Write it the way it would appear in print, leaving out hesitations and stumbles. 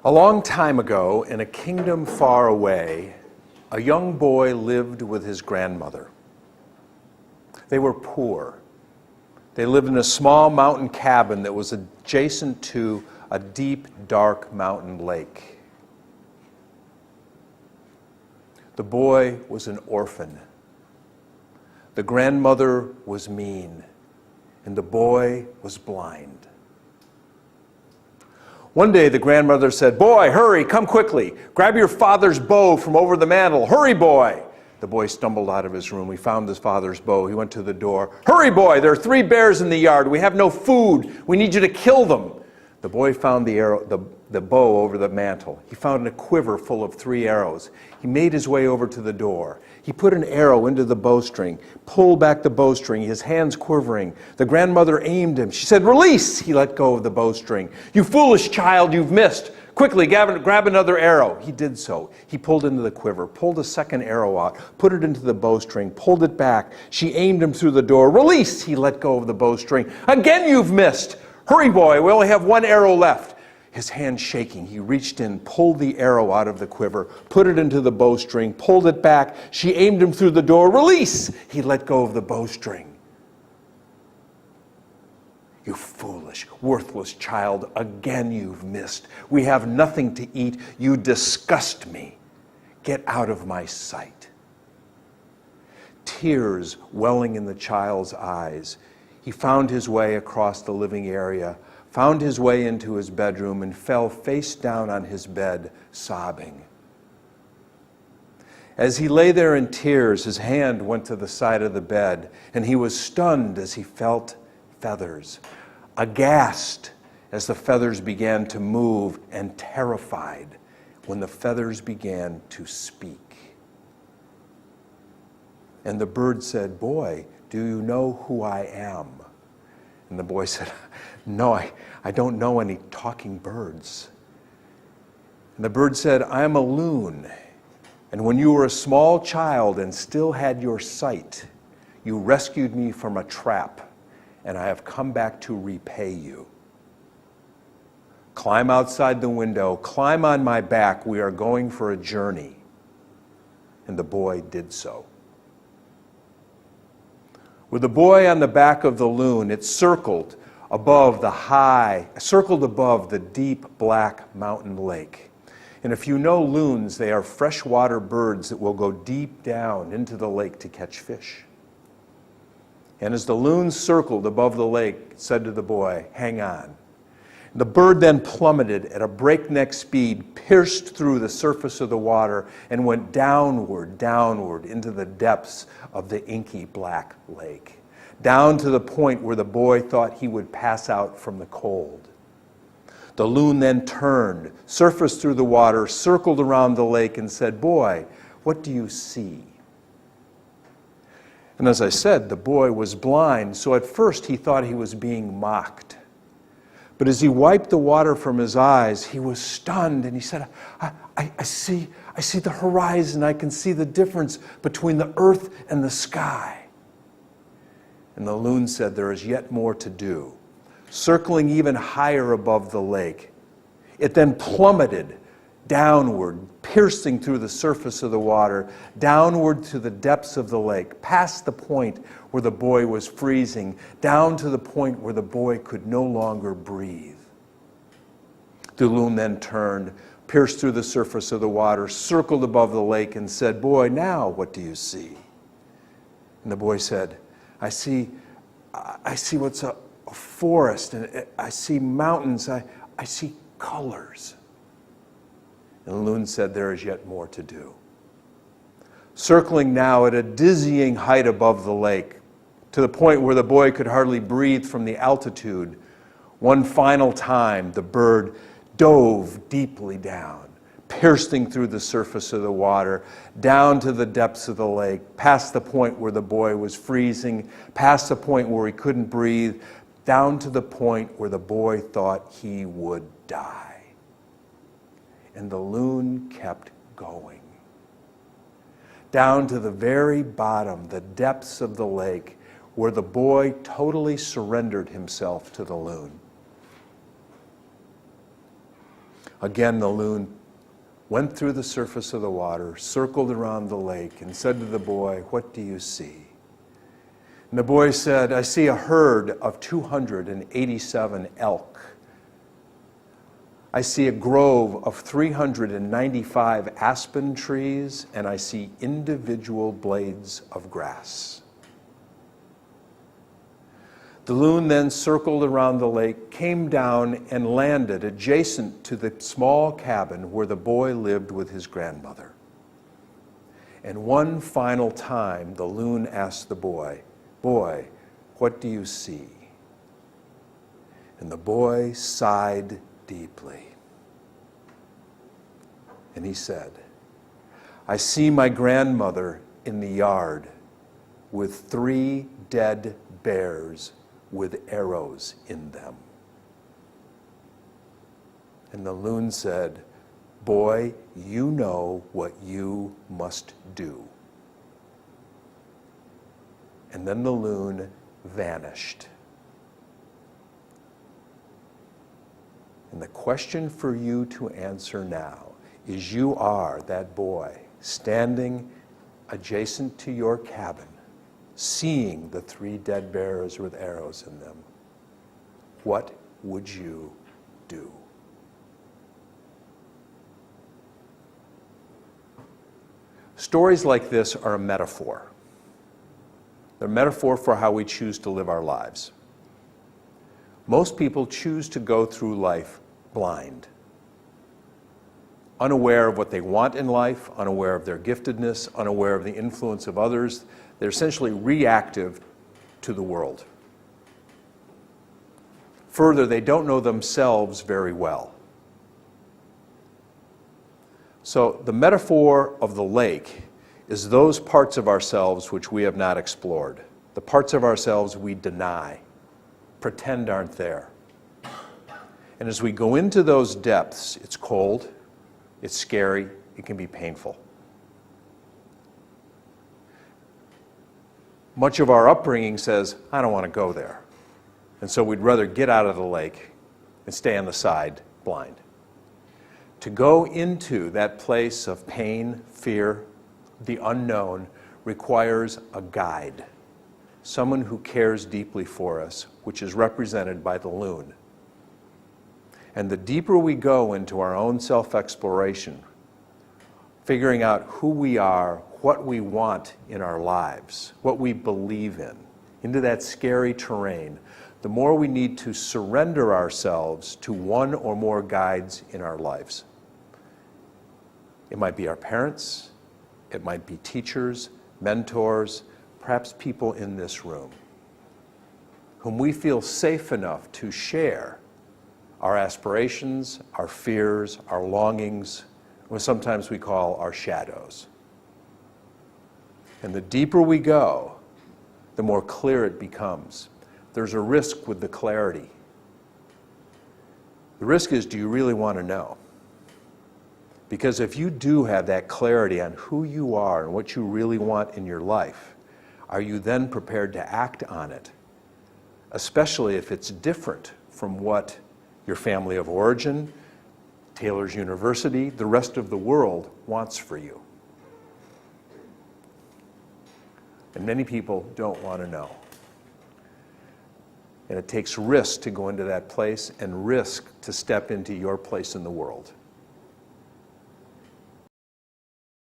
A long time ago, in a kingdom far away, a young boy lived with his grandmother. They were poor. They lived in a small mountain cabin that was adjacent to a deep, dark mountain lake. The boy was an orphan. The grandmother was mean, and the boy was blind. One day the grandmother said, "Boy, hurry, come quickly. Grab your father's bow from over the mantel. Hurry, boy." The boy stumbled out of his room. He found his father's bow. He went to the door. "Hurry, boy, there are 3 bears in the yard. We have no food. We need you to kill them." The boy found the bow over the mantel. He found a quiver full of 3 arrows. He made his way over to the door. He put an arrow into the bowstring, pulled back the bowstring, his hands quivering. The grandmother aimed him. She said, "Release!" He let go of the bowstring. "You foolish child, you've missed. Quickly, grab another arrow." He did so. He pulled into the quiver, pulled a second arrow out, put it into the bowstring, pulled it back. She aimed him through the door. "Release!" He let go of the bowstring. "Again, you've missed. Hurry, boy, we only have 1 arrow left." His hand shaking, he reached in, pulled the arrow out of the quiver, put it into the bowstring, pulled it back. She aimed him through the door. "Release!" He let go of the bowstring. "You foolish, worthless child, again you've missed. We have nothing to eat. You disgust me. Get out of my sight." Tears welling in the child's eyes, he found his way across the living area, found his way into his bedroom, and fell face down on his bed, sobbing. As he lay there in tears, his hand went to the side of the bed, and he was stunned as he felt feathers, aghast as the feathers began to move, and terrified when the feathers began to speak. And the bird said, "Boy, do you know who I am?" And the boy said, "No, I don't know any talking birds." And the bird said, "I am a loon, and when you were a small child and still had your sight, you rescued me from a trap, and I have come back to repay you. Climb outside the window, climb on my back, we are going for a journey." And the boy did so. With the boy on the back of the loon, it circled above the deep black mountain lake. And if you know loons, they are freshwater birds that will go deep down into the lake to catch fish. And as the loon circled above the lake, it said to the boy, "Hang on." The bird then plummeted at a breakneck speed, pierced through the surface of the water, and went downward into the depths of the inky black lake, down to the point where the boy thought he would pass out from the cold. The loon then turned, surfaced through the water, circled around the lake, and said, "Boy, what do you see?" And as I said, the boy was blind, so at first he thought he was being mocked. But as he wiped the water from his eyes, he was stunned, and he said, I see the horizon. I can see the difference between the earth and the sky." And the loon said, "There is yet more to do." Circling even higher above the lake, it then plummeted downward, piercing through the surface of the water, downward to the depths of the lake, past the point where the boy was freezing, down to the point where the boy could no longer breathe. The loon then turned, pierced through the surface of the water, circled above the lake, and said, "Boy, now what do you see?" And the boy said, I see what's a forest, and I see mountains, I see colors." And the loon said, "There is yet more to do." Circling now at a dizzying height above the lake, to the point where the boy could hardly breathe from the altitude, one final time the bird dove deeply down, piercing through the surface of the water, down to the depths of the lake, past the point where the boy was freezing, past the point where he couldn't breathe, down to the point where the boy thought he would die. And the loon kept going, down to the very bottom, the depths of the lake, where the boy totally surrendered himself to the loon. Again, the loon went through the surface of the water, circled around the lake, and said to the boy, "What do you see?" And the boy said, "I see a herd of 287 elk. I see a grove of 395 aspen trees, and I see individual blades of grass." The loon then circled around the lake, came down, and landed adjacent to the small cabin where the boy lived with his grandmother. And one final time, the loon asked the boy, "Boy, what do you see?" And the boy sighed deeply. And he said, "I see my grandmother in the yard with 3 dead bears with arrows in them." And the loon said, "Boy, you know what you must do." And then the loon vanished. And the question for you to answer now is, you are that boy standing adjacent to your cabin, seeing the 3 dead bears with arrows in them. What would you do? Stories like this are a metaphor. They're a metaphor for how we choose to live our lives. Most people choose to go through life blind, unaware of what they want in life, unaware of their giftedness, unaware of the influence of others. They're essentially reactive to the world. Further, they don't know themselves very well. So the metaphor of the lake is those parts of ourselves which we have not explored, the parts of ourselves we deny, pretend aren't there. And as we go into those depths, it's cold, it's scary, it can be painful. Much of our upbringing says, "I don't want to go there." And so we'd rather get out of the lake and stay on the side blind. To go into that place of pain, fear, the unknown, requires a guide, someone who cares deeply for us, which is represented by the loon. And the deeper we go into our own self-exploration, figuring out who we are, what we want in our lives, what we believe in, into that scary terrain, the more we need to surrender ourselves to one or more guides in our lives. It might be our parents, it might be teachers, mentors, perhaps people in this room, whom we feel safe enough to share our aspirations, our fears, our longings, what sometimes we call our shadows. And the deeper we go, the more clear it becomes. There's a risk with the clarity. The risk is, do you really want to know? Because if you do have that clarity on who you are and what you really want in your life, are you then prepared to act on it? Especially if it's different from what your family of origin, Taylor's University, the rest of the world wants for you. And many people don't want to know. And it takes risk to go into that place and risk to step into your place in the world.